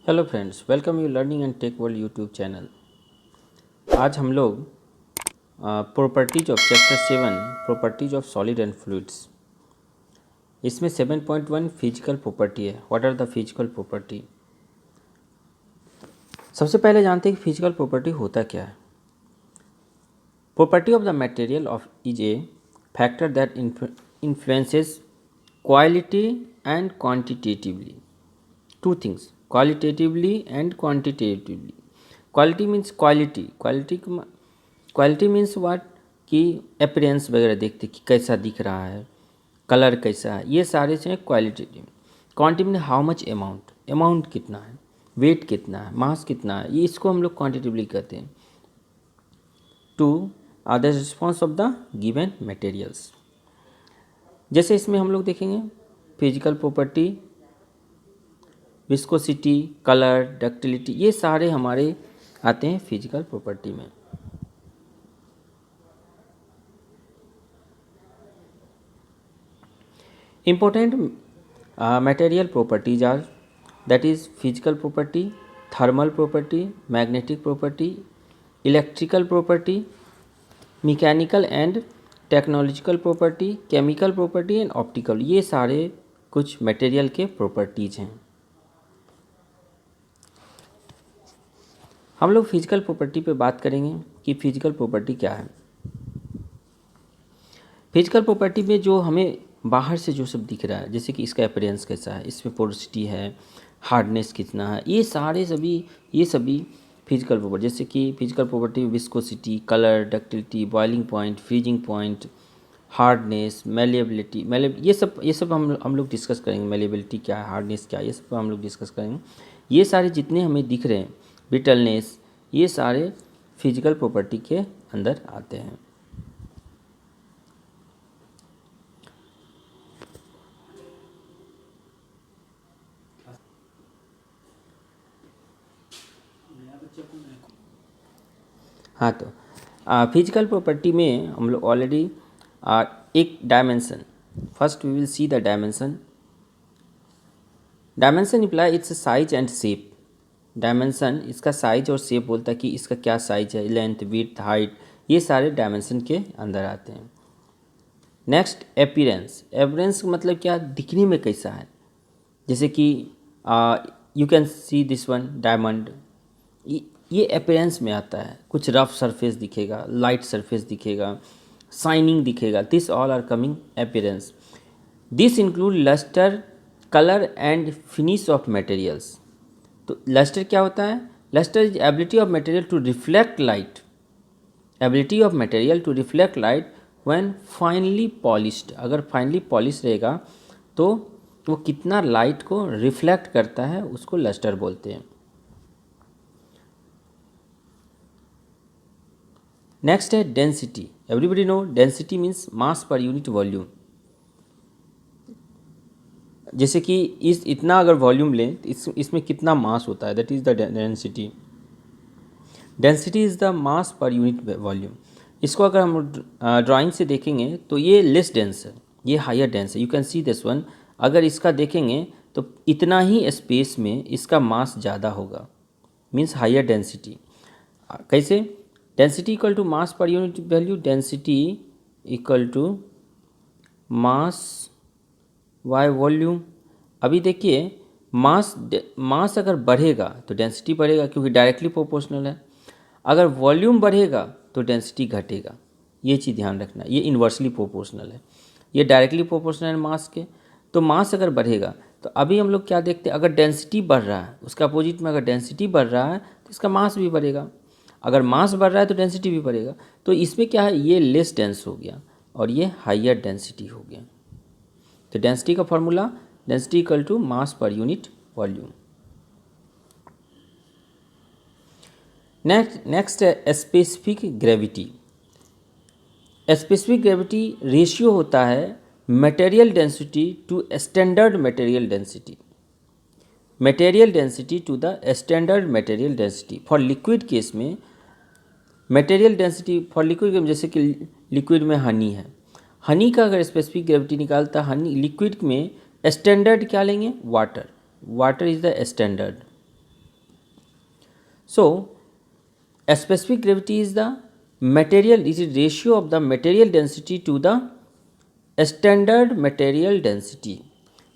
Hello friends, welcome you learning and tech world YouTube channel. आज हम लोग properties of chapter 7 properties of solid and fluids, इसमें 7.1 physical property है। What are the physical property? सबसे पहले जानते हैं कि फिजिकल प्रॉपर्टी होता क्या है। Property of the material of is a factor that influences quality and quantitatively two things, qualitatively and quantitatively. Quality means quality means what कि अपीयरेंस वगैरह देखते कि कैसा दिख रहा है, कलर कैसा है, ये सारे से qualitative. Quantity mean how much amount कितना है, वेट कितना है, मास कितना है, ये इसको हम लोग क्वांटिटेटिवली कहते हैं। To are the response of the given materials. जैसे इसमें हम लोग देखेंगे physical property, viscosity, colour, ductility, ये सारे हमारे आते हैं फिजिकल प्रॉपर्टी में। Important material properties are that is physical property, thermal property, magnetic property, electrical property, mechanical and technological property, chemical property and optical. ये सारे कुछ मटेरियल के प्रॉपर्टीज हैं। हम लोग फिजिकल प्रॉपर्टी पे बात करेंगे कि फिजिकल प्रॉपर्टी क्या है। फिजिकल प्रॉपर्टी में जो हमें बाहर से जो सब दिख रहा है, जैसे कि इसका अपीयरेंस कैसा है, इसमें पोरोसिटी है, हार्डनेस कितना है, ये सभी फिजिकल प्रॉपर्टी। जैसे कि physical property viscosity, colour, ductility, boiling point, freezing point, hardness, malleability, ये सब हम लोग डिस्कस करेंगे। मेलेबिलिटी क्या है, हार्डनेस क्या है, ये सब हम लोग डिस्कस करेंगे। ये सारे जितने हमें दिख रहे हैं, ब्रिटलनेस, ये सारे फिजिकल प्रॉपर्टी के अंदर आते हैं। हाँ, तो फिजिकल प्रॉपर्टी में हम लोग ऑलरेडी एक dimension, first we will see the dimension. Dimension imply its size and shape. Dimension इसका साइज और शेप बोलता है कि इसका क्या साइज है, लेंथ, विड्थ, हाइट, ये सारे डायमेंशन के अंदर आते हैं। Next appearance. अपीयरेंस मतलब क्या, दिखने में कैसा है। जैसे कि you can see this one diamond, ये अपीयरेंस में आता है। कुछ रफ सरफेस दिखेगा, लाइट सरफेस दिखेगा, शाइनिंग दिखेगा, this all are coming appearance. This include lustre, colour and finish of materials. तो लस्टर क्या होता है? Lustre is ability of material to reflect light, ability of material to reflect light when finally polished. अगर finally polish रहेगा तो वो कितना light को रिफ्लेक्ट करता है, उसको लस्टर बोलते हैं। नेक्स्ट है density. Everybody know density means mass per unit volume. जैसे कि इतना अगर वॉल्यूम लें तो इसमें कितना मास होता है, that is the density. Density is the mass per unit volume. इसको अगर हम ड्राइंग से देखेंगे तो ये लेस डेंस है, ये हायर डेंस है। You can see this one. अगर इसका देखेंगे तो इतना ही स्पेस में इसका मास ज़्यादा होगा, मीन्स हायर डेंसिटी। कैसे? Density equal to mass per unit value, density equal to mass by volume. अभी देखिए मास अगर बढ़ेगा तो डेंसिटी बढ़ेगा, क्योंकि डायरेक्टली प्रोपोर्शनल है। अगर वॉल्यूम बढ़ेगा तो डेंसिटी घटेगा। ये चीज़ ध्यान रखना, ये इन्वर्सली प्रोपोर्शनल है, ये डायरेक्टली प्रोपोर्शनल है मास के। तो मास अगर बढ़ेगा तो अभी हम लोग क्या देखते हैं, अगर डेंसिटी बढ़ रहा है, उसका अपोजिट में अगर डेंसिटी बढ़ रहा है तो इसका मास भी बढ़ेगा। अगर मास बढ़ रहा है तो डेंसिटी भी बढ़ेगा। तो इसमें क्या है, ये लेस डेंस हो गया और ये हाइयर डेंसिटी हो गया। तो डेंसिटी का formula, density equal to mass per unit volume. Next है specific gravity. Specific gravity ratio होता है material density to standard material density, material density to the standard material density. For liquid case में material density, for liquid जैसे कि liquid में हनी है, हनी का अगर स्पेसिफिक ग्रेविटी निकालता, हनी लिक्विड में स्टैंडर्ड क्या लेंगे, water. Water is the standard. So specific gravity is the material, it is ratio of the material density to the standard material density.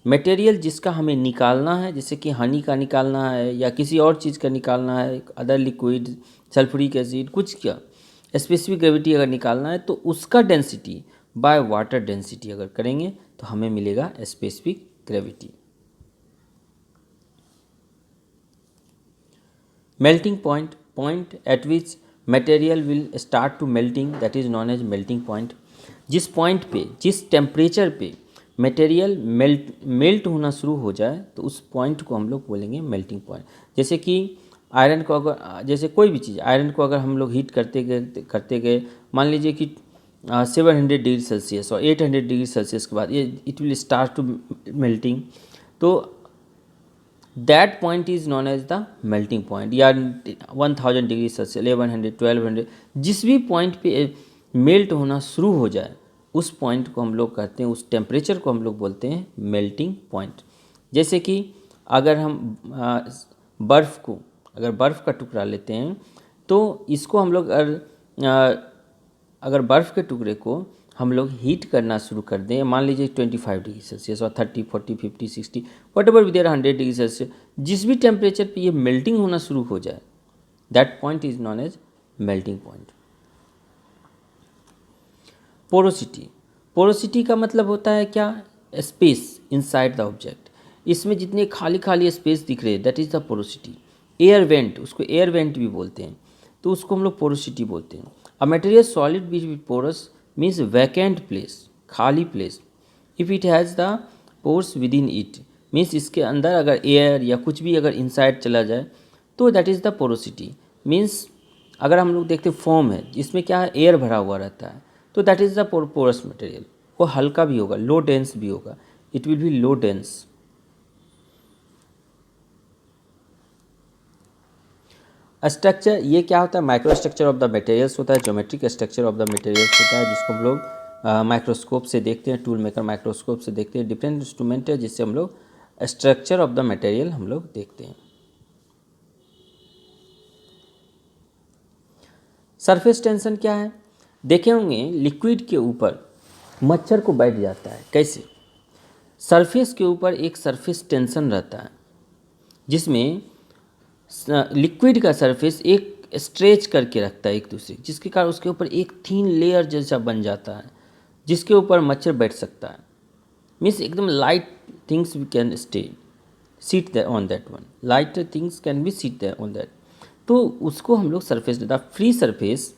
Material जिसका हमें निकालना है, जैसे कि हनी का निकालना है या किसी और चीज़ का निकालना है, अदर लिक्विड, सल्फ्यूरिक एसिड, कुछ क्या स्पेसिफिक ग्रेविटी अगर निकालना है तो उसका डेंसिटी बाय वाटर डेंसिटी अगर करेंगे तो हमें मिलेगा specific gravity. Melting point, point at which material will start to melting, that is known as melting point. जिस पॉइंट पे, जिस टेम्परेचर पे मटेरियल मेल्ट होना शुरू हो जाए तो उस पॉइंट को हम लोग बोलेंगे मेल्टिंग पॉइंट। जैसे कि आयरन को अगर, जैसे कोई भी चीज़, आयरन को अगर हम लोग हीट करते गए, मान लीजिए कि 700 डिग्री सेल्सियस और 800 डिग्री सेल्सियस के बाद ये it will start to melting, तो that point is known as the melting point. या 1000 डिग्री सेल्सियस, 1100, 1200, जिस भी पॉइंट पे मेल्ट होना शुरू हो जाए उस पॉइंट को हम लोग कहते हैं, उस टेम्परेचर को हम लोग बोलते हैं मेल्टिंग पॉइंट। जैसे कि अगर हम बर्फ़ को, अगर बर्फ़ का टुकड़ा लेते हैं तो इसको हम लोग अगर बर्फ़ के टुकड़े को हम लोग हीट करना शुरू कर दें, मान लीजिए 25 डिग्री सेल्सियस और 30, 40, 50, 60 what ever with 100 degree Celsius, जिस भी टेम्परेचर पे ये मेल्टिंग होना शुरू हो जाए that point is known as melting point. Porosity, porosity का मतलब होता है क्या, स्पेस इनसाइड द ऑब्जेक्ट, इसमें जितने खाली खाली स्पेस दिख रहे हैं that is the porosity. Air vent, उसको एयर वेंट भी बोलते हैं, तो उसको हम लोग पोरोसिटी बोलते हैं। A material solid which with porous means vacant place, खाली place. If it has the pores within it, means इसके अंदर अगर एयर या कुछ भी अगर इनसाइड चला जाए तो that is the porosity. Means अगर हम लोग देखते फॉर्म है जिसमें क्या है, एयर भरा हुआ रहता है, तो that is the porous material. वो हल्का भी होगा, लो डेंस भी होगा, it will be low dense. Structure, ये क्या होता है, micro structure of the materials होता है, geometric structure of the materials होता है, जिसको हम लोग माइक्रोस्कोप से देखते हैं, टूल मेकर माइक्रोस्कोप से देखते हैं। डिफरेंट इंस्ट्रूमेंट है जिससे हम लोग स्ट्रक्चर ऑफ द मटेरियल हम लोग देखते हैं। सरफेस टेंशन क्या है, देखे होंगे लिक्विड के ऊपर मच्छर को बैठ जाता है, कैसे, सरफेस के ऊपर एक सरफेस टेंशन रहता है जिसमें लिक्विड का सरफेस एक स्ट्रेच करके रखता है एक दूसरे, जिसके कारण उसके ऊपर एक थीन लेयर जैसा बन जाता है जिसके ऊपर मच्छर बैठ सकता है। मीन्स एकदम light things we can stay seat on that one, light things can be seat on that, तो उसको हम लोग surface, the free surface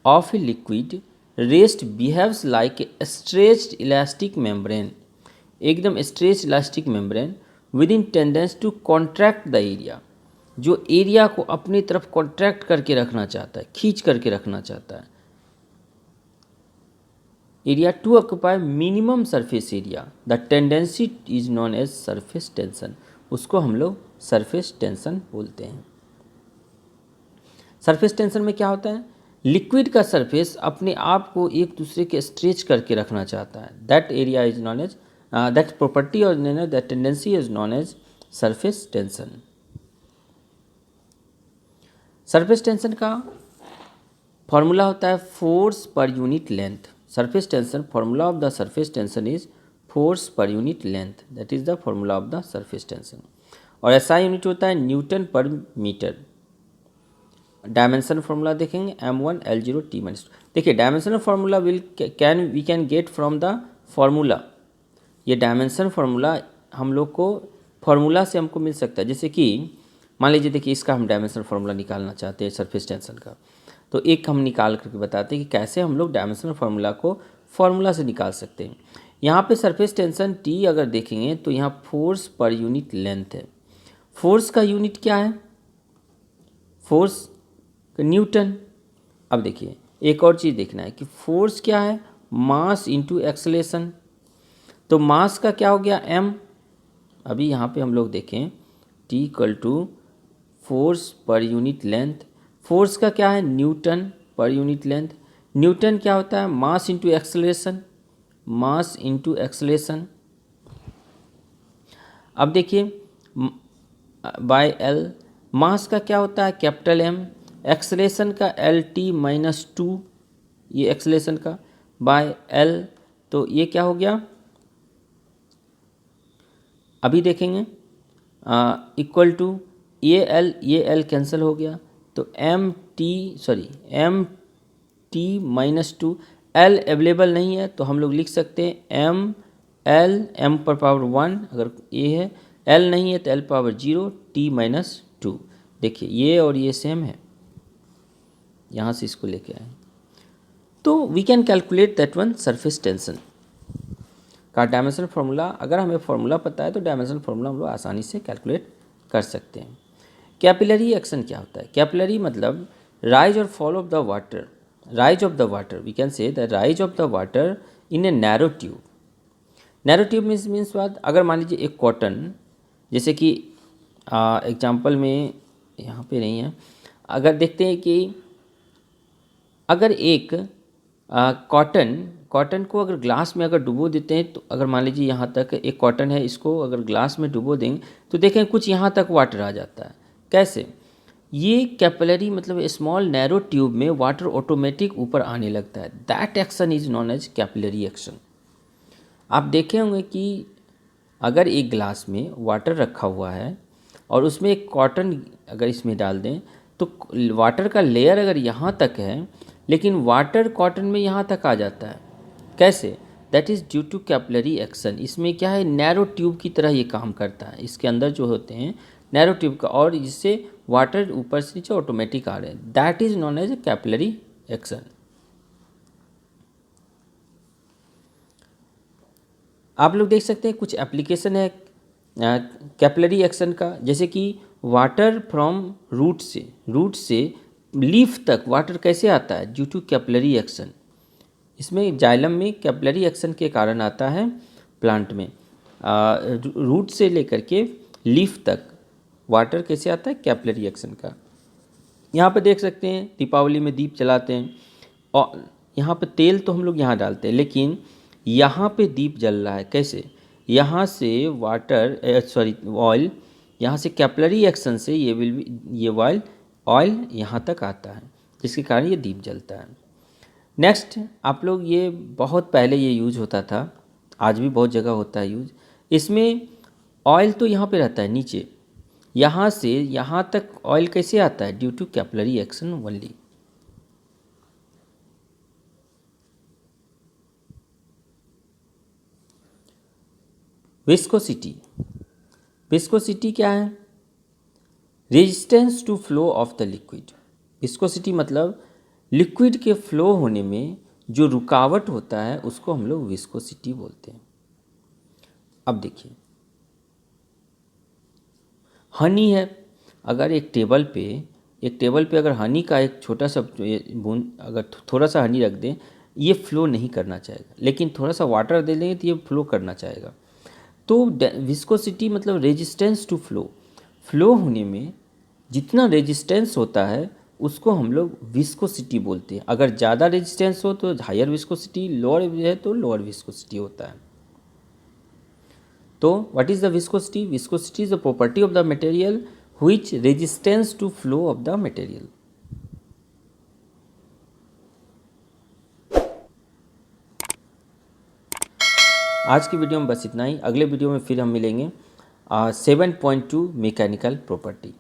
of a liquid rest behaves like a stretched elastic membrane, एकदम stretched elastic membrane with in tendency to contract the area, जो area को अपनी तरफ contract करके रखना चाहता है, खींच करके रखना चाहता है। Area to occupy minimum surface area, the tendency is known as surface tension, उसको हम लोग सरफेस टेंशन बोलते हैं। सरफेस टेंशन में क्या होता है, लिक्विड का सरफेस अपने आप को एक दूसरे के स्ट्रेच करके रखना चाहता है, that area is known as that property और that tendency is known as surface tension. Surface tension का फॉर्मूला होता है force per unit length. Surface tension, formula of the surface tension is force per unit length, that is the formula of the surface tension. और ऐसा unit होता है Newton पर metre. Dimension formula देखेंगे m1 L0 T-2। देखिए dimensional formula we can get from the formula, ये dimension formula हम लोग को फार्मूला से हमको मिल सकता है। जैसे कि मान लीजिए, देखिए इसका हम डायमेंशनल फार्मूला निकालना चाहते हैं सरफेस टेंशन का, तो एक हम निकाल करके बताते हैं कि कैसे हम लोग डायमेंशनल फार्मूला को फार्मूला से निकाल सकते हैं। यहाँ पे सरफेस टेंशन T अगर देखेंगे तो यहाँ फोर्स पर यूनिट लेंथ है। फोर्स का यूनिट क्या है, फोर्स न्यूटन। अब देखिए एक और चीज़ देखना है कि फोर्स क्या है, मास इंटू एक्सेलेरेशन। तो मास का क्या हो गया m, अभी यहाँ पे हम लोग देखें T equal to force per unit length, force का क्या है न्यूटन पर यूनिट लेंथ, न्यूटन क्या होता है mass into acceleration, mass into acceleration. अब देखिए बाय एल मास का क्या होता है कैपिटल M, एक्सेलेरेशन का LT-2, ये एक्सेलेरेशन का बाय L, तो ये क्या हो गया अभी देखेंगे, इक्वल टू ये L कैंसिल हो गया, तो M-T-2, L अवेलेबल नहीं है तो हम लोग लिख सकते हैं M पर पावर 1 अगर ये है, L नहीं है तो L पावर 0 T-2। देखिए ये और ये सेम है, यहाँ से इसको लेके आए तो we can calculate that one surface tension का डायमेंशनल फार्मूला। अगर हमें फार्मूला पता है तो डायमेंशनल फार्मूला हम लोग आसानी से कैलकुलेट कर सकते हैं। कैपिलरी एक्शन क्या होता है? कैपिलरी मतलब राइज और fall of the water, rise of the water, we can say the rise of the water in a narrow tube. Narrow tube means what? अगर मान लीजिए एक कॉटन, जैसे कि एग्जांपल में यहाँ पे नहीं है, अगर देखते हैं कि अगर एक कॉटन को अगर ग्लास में अगर डुबो देते हैं, तो अगर मान लीजिए यहाँ तक एक कॉटन है, इसको अगर ग्लास में डुबो देंगे तो देखें कुछ यहाँ तक वाटर आ जाता है। कैसे? ये कैपिलरी मतलब स्मॉल नैरो ट्यूब में वाटर ऑटोमेटिक ऊपर आने लगता है, that action is known as capillary action. आप देखे होंगे कि अगर एक ग्लास में वाटर रखा हुआ है और उसमें एक कॉटन अगर इसमें डाल दें तो वाटर का लेयर अगर यहाँ तक है लेकिन वाटर कॉटन में यहाँ तक आ जाता है। कैसे? That is due to capillary action. इसमें क्या है, नैरो ट्यूब की तरह ये काम करता है, इसके अंदर जो होते हैं नैरो ट्यूब का, और इससे वाटर ऊपर से नीचे ऑटोमेटिक आ रहे हैं, that is known as a capillary action. आप लोग देख सकते हैं कुछ एप्लीकेशन है कैपिलरी एक्शन का, जैसे कि वाटर फ्रॉम रूट से लीफ तक वाटर कैसे आता है? Due to capillary action. इसमें जाइलम में कैपिलरी एक्शन के कारण आता है प्लांट में, रूट से लेकर के लीफ तक वाटर कैसे आता है? कैपिलरी एक्शन का। यहाँ पर देख सकते हैं दीपावली में दीप जलाते हैं और यहाँ पे तेल तो हम लोग यहाँ डालते हैं, लेकिन यहाँ पे दीप जल रहा है, कैसे? यहाँ से ऑयल यहाँ से कैपिलरी एक्शन से ये ऑयल यहाँ तक आता है, जिसके कारण ये दीप जलता है। नेक्स्ट, आप लोग ये बहुत पहले ये यूज होता था, आज भी बहुत जगह होता है यूज। इसमें ऑयल तो यहाँ पे रहता है नीचे, यहाँ से यहाँ तक ऑयल कैसे आता है? Due to capillary action only. Viscosity क्या है? Resistance to flow of the liquid. Viscosity मतलब लिक्विड के फ्लो होने में जो रुकावट होता है उसको हम लोग विस्कोसिटी बोलते हैं। अब देखिए, हनी है, अगर एक टेबल पे अगर हनी का एक छोटा सा बूंद, अगर थोड़ा सा हनी रख दें, ये फ्लो नहीं करना चाहेगा, लेकिन थोड़ा सा वाटर दे देंगे तो ये फ्लो करना चाहेगा। तो विस्कोसिटी मतलब रेजिस्टेंस टू फ्लो होने में जितना रेजिस्टेंस होता है उसको हम लोग विस्कोसिटी बोलते हैं। अगर ज़्यादा रेजिस्टेंस हो तो हायर विस्कोसिटी, लोअर है तो लोअर विस्कोसिटी होता है। तो what is the viscosity? Viscosity is the property of the material which resistance to flow of the material. आज की वीडियो में बस इतना ही। अगले वीडियो में फिर हम मिलेंगे 7.2 मैकेनिकल प्रॉपर्टी।